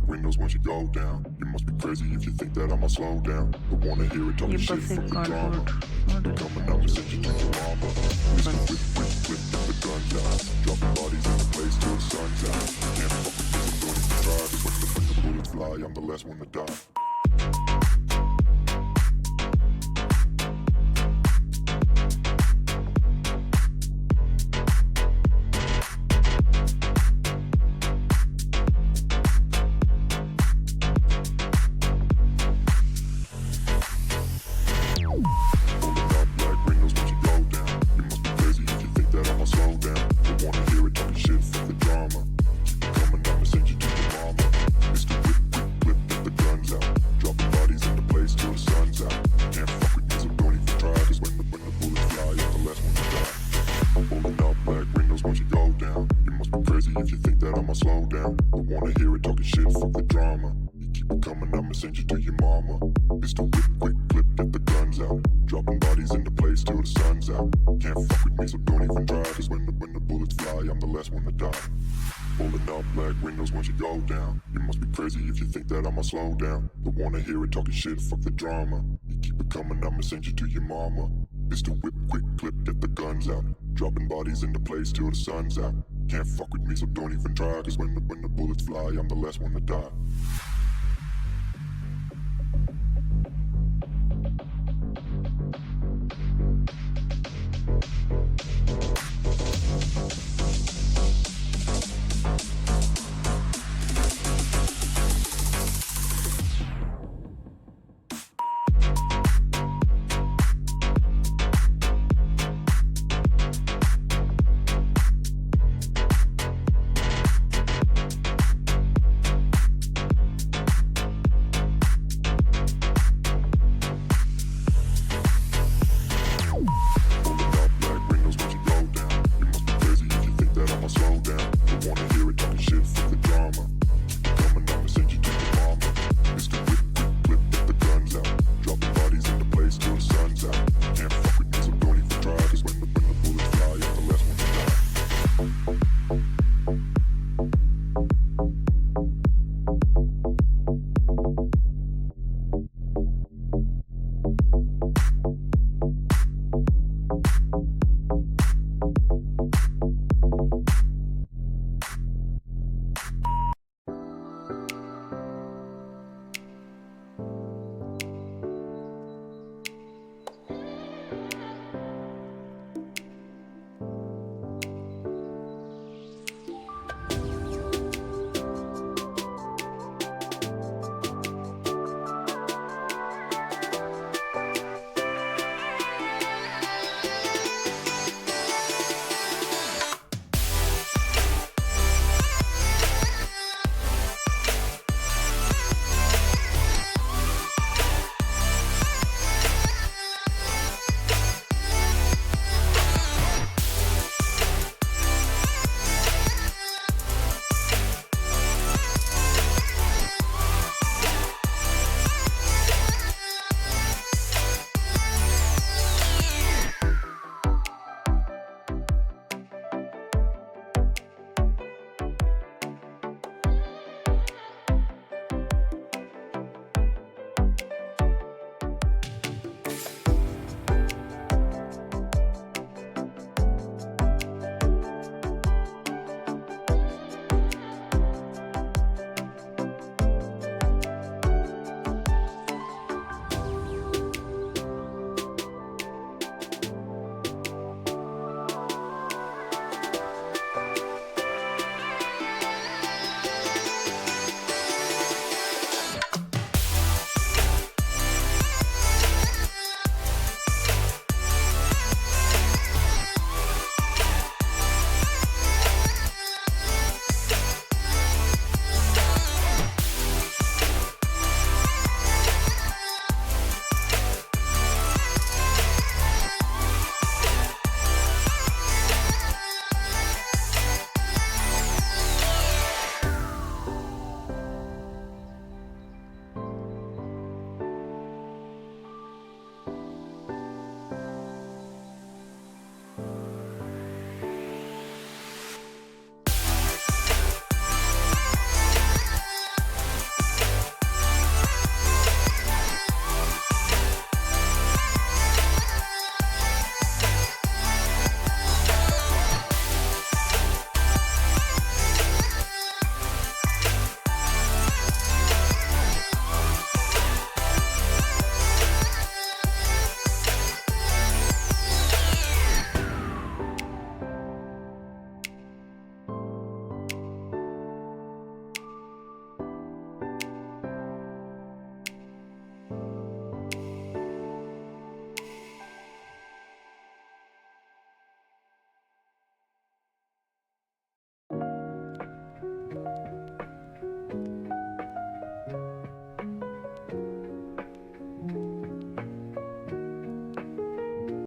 windows once you go down. You must be crazy if you think that I'ma slow down. Don't wanna hear it talking ये shit बस from एक the drama. Cardboard Coming out and send you to your mama. Mr. Whip, whip, whip, get the guns out. Dropping bodies in the place till the sun's out. Can't fuck with this, I'm going to try. Cause when the bullets fly, I'm the last one to die. If you think that I'ma slow down, don't wanna hear it talking shit, fuck the drama. You keep it coming, I'ma send you to your mama. Pistol whip, quick clip, get the guns out. Dropping bodies into place till the sun's out. Can't fuck with me, so don't even try. Cause when the bullets fly, I'm the last one to die. Pulling up black windows once you go down. You must be crazy if you think that I'ma slow down. Don't wanna hear it talking shit, fuck the drama. You keep it coming, I'ma send you to your mama. Pistol whip, quick clip, get the guns out. Dropping bodies into place till the sun's out. Can't fuck with me, so don't even try. Cause when the bullets fly, I'm the last one to die.